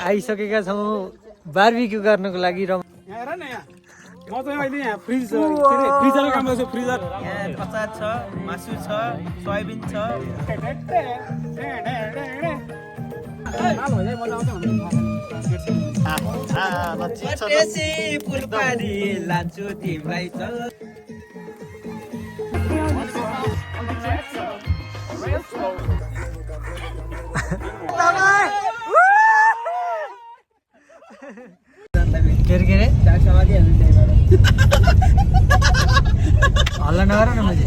आइसकेका छौँ बार्बिक्यू गर्नको लागि। म चाहिँ अहिले यहाँ फ्रिजर काम गर्छु। फ्रिजर यहाँ अचार छ, मासु छ, सोयाबिन छ। फुलपारी लान्छु तिमीलाई चल। के अरे हल्ला नगर न मैले।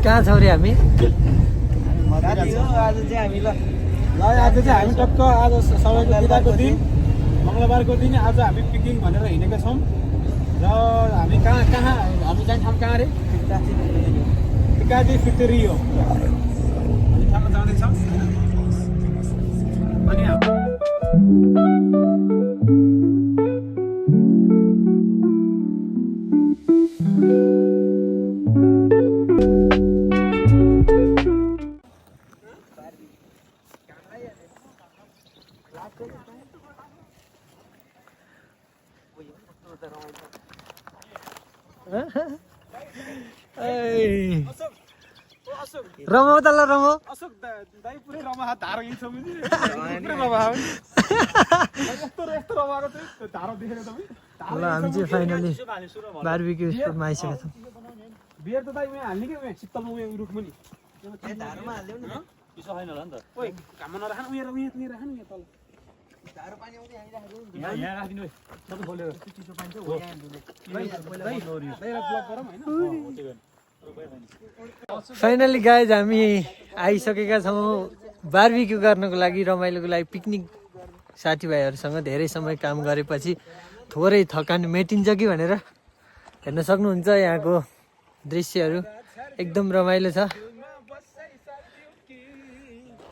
कहाँ छौँ रे हामी? आज चाहिँ हामी टक्क आज सबैको बिदाको दिन मङ्गलबारको दिन आज हामी पिकनिक भनेर हिँडेका छौँ। र हामी कहाँ हामी जाने ठाउँ कहाँ अरे? टिकाजी फिटरी हो। हामी ठाउँमा जाँदैछौँ। अनि रमाउ त ल रमाउ। अशोक दाइ पुरै रमा धारो हिँड्छौँ नि। पुरै रमा हो नि। यस्तो रमाएको चाहिँ धारो देखेर तपाईँ। ल हामी चाहिँ फाइनली बार्बिक्यू स्पटमा आइसकेका छौँ। बियर त दाइ उहाँ हाल्ने कि उहाँ शीतलमा उहाँ रुखमा नि। धारोमा हाल्दिउँ न। पिसो छैन होला नि त। ओइ घाममा नराख्नु उहाँ राख्नु यहाँ तल। धारो पानी आउँदै हामी राखेको नि। यहाँ राखिदिनु है। सबै खोलेर चिसो पानी चाहिँ हो यहाँ हाल्दिनु। फाइनली गाइज हामी आइसकेका छौँ बार्बिक्यू गर्नको लागि, रमाइलोको लागि। पिकनिक साथीभाइहरूसँग धेरै समय काम गरेपछि थोरै थकान मेटिन्छ कि भनेर। हेर्न सक्नुहुन्छ यहाँको दृश्यहरू एकदम रमाइलो छ।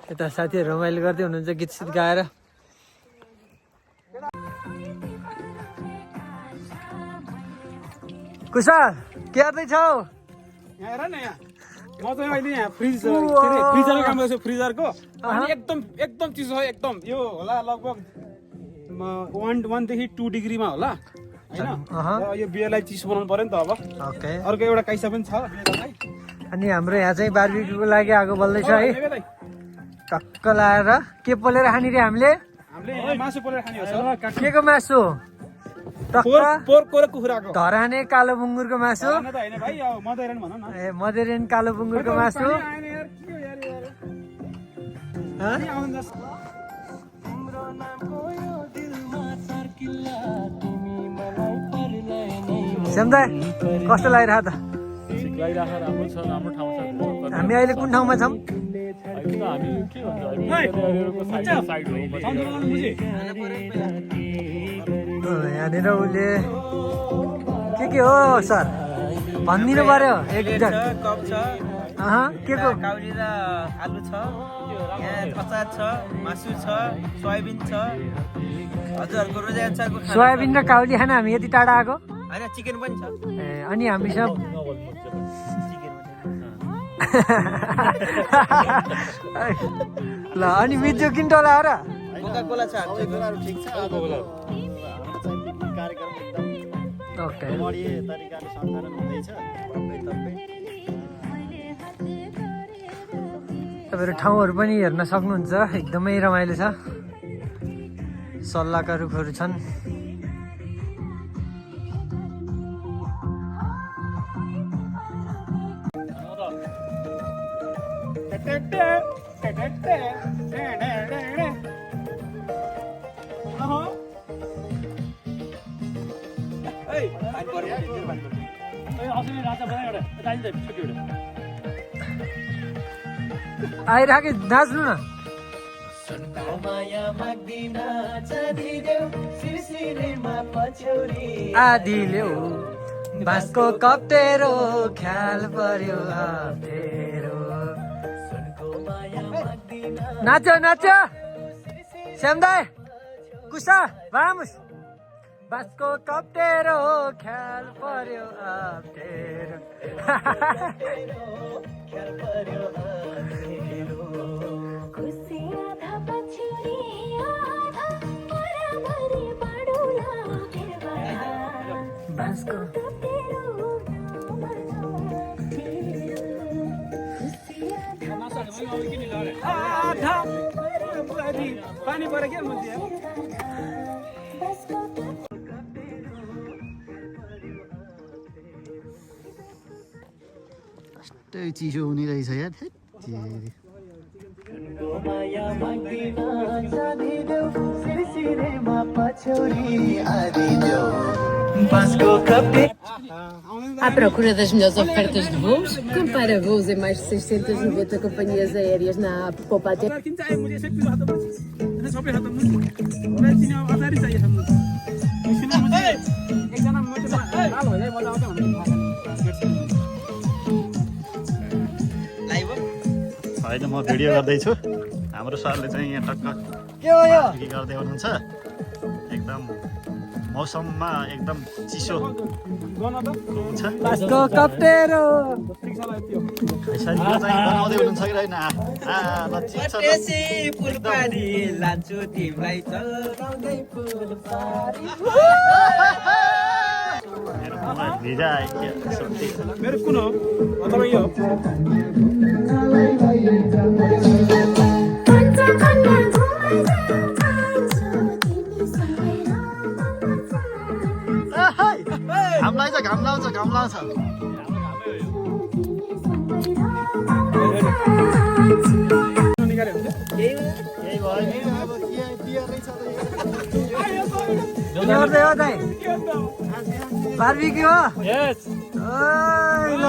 यता साथीहरू रमाइलो गर्दै हुनुहुन्छ गीत सित गाएर। कुशल के गर्दैछौ? यहाँ हेर न यहाँ म चाहिँ अहिले यहाँ फ्रिजर काम गर्छु। फ्रिजरको अनि एकदम चिसो छ एकदम। यो होला लगभग 1 देखि 2 डिग्रीमा होला हैन। यो बियरलाई चिसो बनाउनु पर्यो नि त अब। ओके। अर्को एउटा कैसा पनि छ बियरलाई। अनि हाम्रो यहाँ चाहिँ बार्बिक्यूको लागि आगो बल्दैछ है। टक्क लाएर के पोलेर खाने रे हामीले? हामीले मासु पोलेर खाने हो। के को मासु? पोर्कको र कुखुराको। धराने कालो बुङ्गुरको मासु। हैन त हैन भाइ अब मदेरन भन न। ए मदेरेन कालो बुङ्गुरको मासु। सम्दा कस्तो लागिरहेको त? हामी अहिले कुन ठाउँमा छौँ? यहाँनिर उसले के हो सर भनिदिनु पर्यो एकजना। कप छ, के को? काउली र आलु छ, यहाँ अचार छ, मासु छ, सोयाबिन छ। हजुरहरूको रोजा अचारको खाना। सोयाबिन र काउली खाना हामी यति टाढा आएको? होइन चिकन पनि छ। ए अनि हामीसँग ल अनि मिजो किन टोला हो र? कोका कोला छ। ठिक छ। कार्यक्रम एकदम ओके बढी तरिकाले सञ्चालन हुँदैछ। तपाईँहरू ठाउँहरू पनि हेर्न सक्नुहुन्छ। एकदमै रमाइलो छ। सल्लाहका रुखहरू छन्। आइराखे नाच्नु न। आधी ल्याउ बाँसको कप्टेरो ख्याल पर्यो अप्ठेरो नाच्यो नाच्यो श्यामदाई कुसा vamos बाँसको कप्टेरो ख्याल पर्यो अप्ठेरो बाँसको पानी पऱ्यो क्या कस्तै चिसो हुने रहेछ यार À procura das melhores ofertas de voos, compara voos em mais de 690 companhias aéreas na app Poupa AT. किन चाहियो मुझे सबै खत्म सबै खत्म मलाई चिनी अचारी चाहियो सम्म किन मुझे एकजना मोटो लाल हो जाए मजा आउँछ लाइभ होइन म भिडियो गर्दैछु हाम्रो सरले चाहिँ यहाँ टक्क के हो यो के गर्दै हुनुहुन्छ एकदम मौसममा एकदम चिसो गर्न त हुन्छ बाँसको कप्टेरो ठिक छ ल त्यो यसरी यो चाहिँ बनाउँदै हुनुहुन्छ कि होइन ल ठिक छ देशी फुलपारी लान्छु तिमीलाई चल्काउँदै फुलपारी मेरो मोबाइल भिजायो के सबै मेरो कुन हो अथवा यो घाम लाग्छ घाम लाउँछ निकाल्यो भने यही भयो नि अब बियर रहेछ के गर्दै हो दाइ बार्बिक्यू हो यस ओइ ल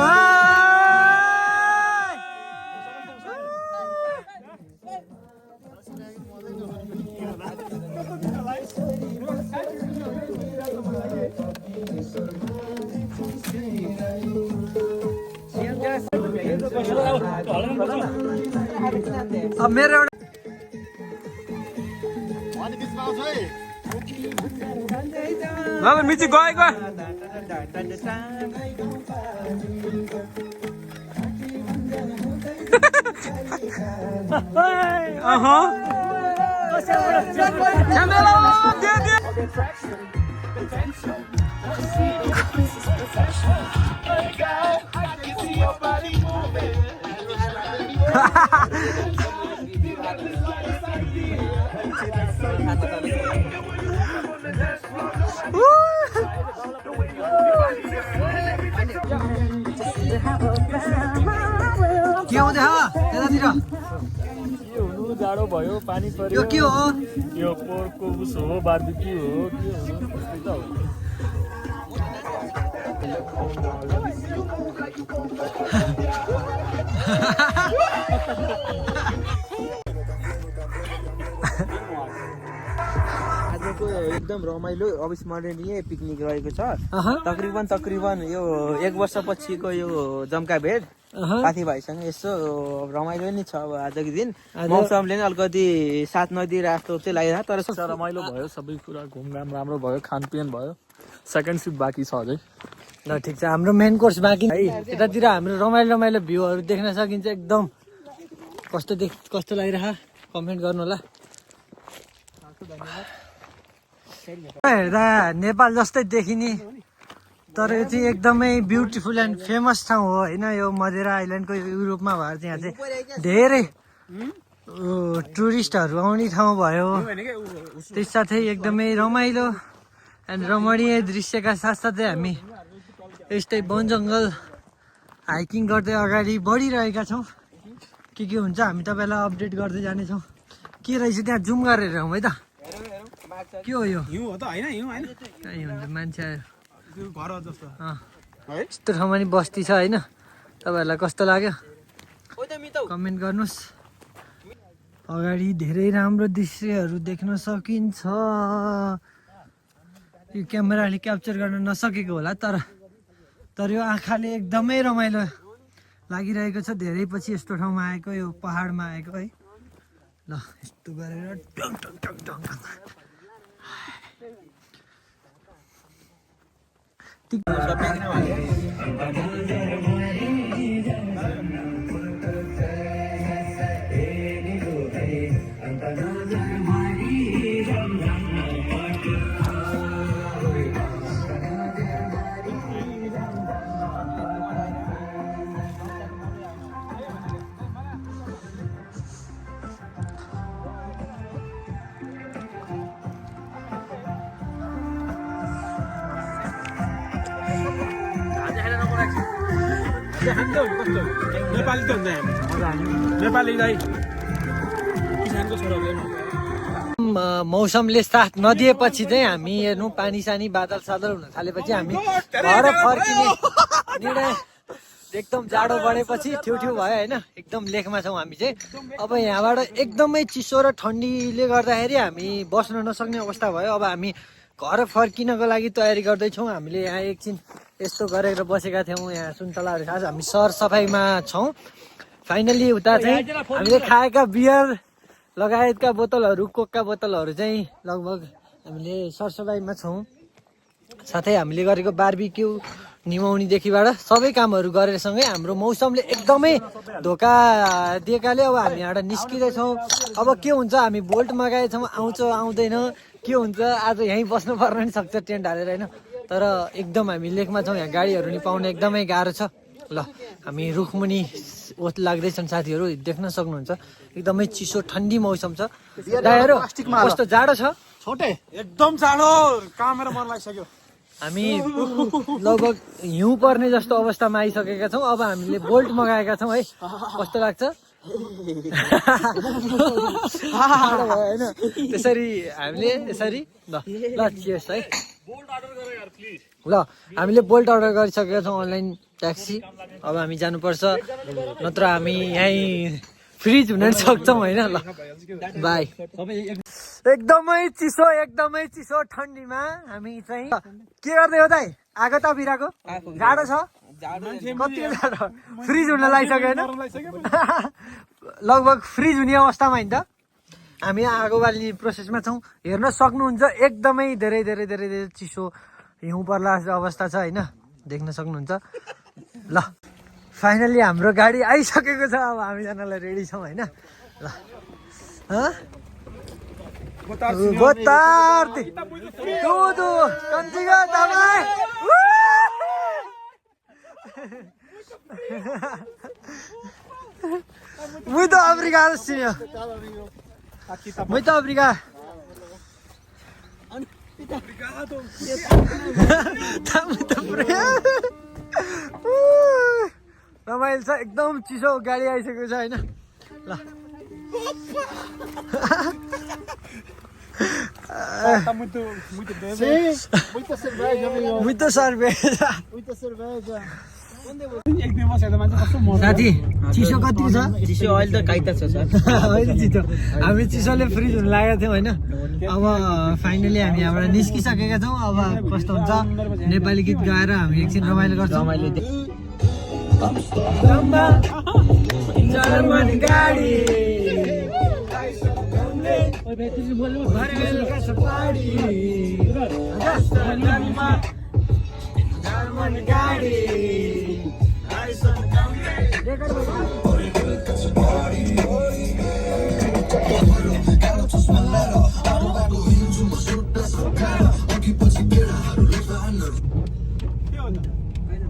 अब मेरो एउटा अनि बिचमा आउँछ है ल मिची गयो के हुँदै यतातिर हुनु जाडो भयो पानी यो पर्यो के हो यो पोर्कको उस हो बार्बिक्यू हो के हुनु त्यस्तै त हो आजको एकदम रमाइलो अविस्मरणीय पिकनिक रहेको छ अहँ, तकरिबन यो 1 वर्षपछिको यो जम्का भेट अहँ। साथीभाइसँग यसो रमाइलो नै छ अब आजको दिन आज- मौसमले नै अलिकति साथ नदिएर जस्तो चाहिँ लागिरहेको तर अच्छा, रमाइलो भयो सबै कुरा घुमघाम राम्रो भयो खानपिन भयो सेकेन्ड सिफ्ट बाँकी छ अझै ल ठिक छ हाम्रो मेन कोर्स बाँकी है यतातिर हाम्रो रमाइलो रमाइलो भ्यूहरू देख्न सकिन्छ एकदम कस्तो लागिरह कमेन्ट गर्नु होला हेर्दा नेपाल जस्तै देखिने तर यो चाहिँ एकदमै ब्युटिफुल एन्ड फेमस ठाउँ हो होइन यो मधेरा आइल्यान्डको युरोपमा भएर चाहिँ यहाँ चाहिँ धेरै टुरिस्टहरू आउने ठाउँ भयो त्यस साथै एकदमै रमाइलो एन्ड रमणीय दृश्यका साथसाथै हामी यस्तै वन जङ्गल हाइकिङ गर्दै अगाडि बढिरहेका छौँ के हुन्छ हामी तपाईँलाई अपडेट गर्दै जानेछौँ के रहेछ त्यहाँ जुम गरेर हेरौँ है त के हो यो हिउँ हो त होइन हिउँ होइन कहीँ हुन्छ मान्छे आयो त्यो घर जस्तो है यस्तो ठाउँमा नि बस्ती छ होइन तपाईँहरूलाई कस्तो लाग्यो कमेन्ट गर्नुहोस् अगाडि धेरै राम्रो दृश्यहरू देख्न सकिन्छ। यो क्यामेराले क्याप्चर गर्न नसकेको होला, तर यो आँखाले एकदमै रमाइलो लागिरहेको छ। धेरै पछि यस्तो ठाउँमा आएको, यो पहाडमा आएको है। ल यस्तो गरेर tongue tongue tongue tongue tongue. Nepali त हुँदैन नेपाली गाई किसानको छोरा मौसमले साथ नदिएपछि चाहिँ हामी हेर्नु पानी सानी बादल सादल हुन थालेपछि हामी घर फर्किने निर्णय। एकदम जाडो बढेपछि ठ्यु ठ्यु भयो होइन, एकदम लेखमा छौँ हामी चाहिँ। अब यहाँबाट एकदमै चिसो र ठन्डीले गर्दाखेरि हामी बस्न नसक्ने अवस्था भयो। अब हामी घर फर्किनको लागि तयारी गर्दैछौँ। हामीले यहाँ एकछिन यस्तो गरेर बसेका थियौँ, यहाँ सुन्तलाहरू खास हामी सरसफाइमा छौँ। फाइनली उता चाहिँ हामीले खाएका बियर लगायतका बोतलहरू, कोकका बोतलहरू चाहिँ लगभग हामीले सरसफाइमा छौँ। साथै हामीले गरेको बार्बिक्यू निमाउनीदेखिबाट सबै कामहरू गरेरसँगै हाम्रो मौसमले एकदमै धोका दिएकाले अब हामी यहाँबाट निस्किँदैछौँ। अब के हुन्छ, हामी बोल्ट मगाएछौँ, आउँछ आउँदैन के हुन्छ, आज यहीँ बस्नु पर्न नि सक्छ टेन्ट हालेर होइन। तर एकदम हामी लेकमा छौँ, यहाँ गाडीहरू नि पाउन एकदमै गाह्रो छ। ल हामी रुखमुनि ओत लाग्दैछन्, साथीहरू देख्न सक्नुहुन्छ एकदमै चिसो ठन्डी मौसम छ। दाइहरू कस्तो जाडो छ? छोटे एकदम जाडो, कामेर मन लागिसक्यो। हामी लगभग हिउँ पर्ने जस्तो अवस्थामा आइसकेका छौँ। अब हामीले बोल्ट मगाएका छौँ है, कस्तो लाग्छ? होइन त्यसरी हामीले यसरी ल चियर्स है। ल हामीले बोल्ट अर्डर गरिसकेका छौँ, अनलाइन ट्याक्सी। अब हामी जानुपर्छ, नत्र हामी यहीँ फ्रिज हुन सक्छौँ होइन। ल बाई। एकदमै चिसो ठन्डीमा हामी चाहिँ के गर्दै हो दाइ? आगो त बिराको जाडो छ, कति जाडो, फ्रिज हुन लागिसक्यो होइन। लगभग फ्रिज हुने अवस्थामा होइन त हामी आगो बाल्ने प्रोसेसमा छौँ। हेर्न सक्नुहुन्छ एकदमै धेरै धेरै धेरै धेरै चिसो हिउँ पर्ला अवस्था छ होइन, देख्न सक्नुहुन्छ। ल फाइनली हाम्रो गाडी आइसकेको छ, अब हामीजनालाई रेडी छौँ होइन। ल Botardi. Tudo. Contigo também. Muito obrigado, senhor. Muito obrigado. Obrigado. Tá muito frio. रमाइलो छ, एकदम चिसो गाडी आइसकेको छ होइन। ल Muita cerveja, amigo. Muita cerveja. Muita cerveja. साथी चिसो कति छ? चिसो अहिले त काइता छ सर। होइन चिसो, हामी चिसोले फ्रिज हुन लागेको थियौँ होइन। अब फाइनली हामी यहाँबाट निस्किसकेका छौँ। अब कस्तो हुन्छ, नेपाली गीत गाएर हामी एकछिन रमाइलो गर्छौँ। जर्मन गाडी जर्मन गाडी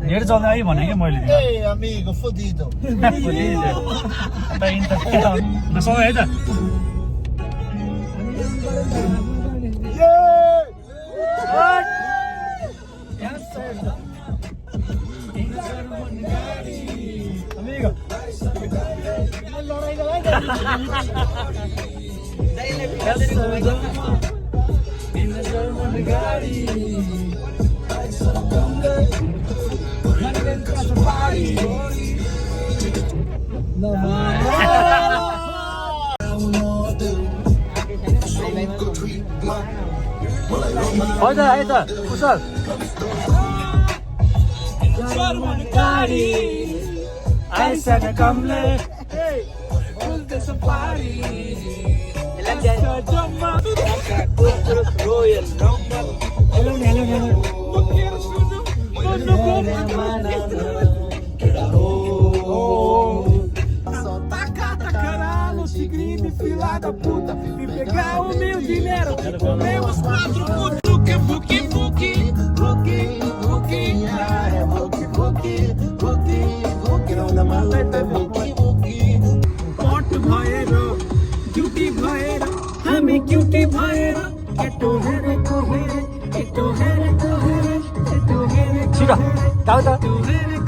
नेट चल्दै आई भने कि मैले Ei, amigo, fodido. नसक्यो है त खै त है त कुशल आइसँग कमले Tigrinho, filha da puta, e pegar o meu dinheiro, comer os 4 putos. Buki, buki, buki, buki, buki, buki, buki, buki, buki, buki. Pot bhayera, cutie bhayera, hame cutie bhayera, keto here, ko here, keto here, ko here, keto here, छिटो गाउँ त keto here.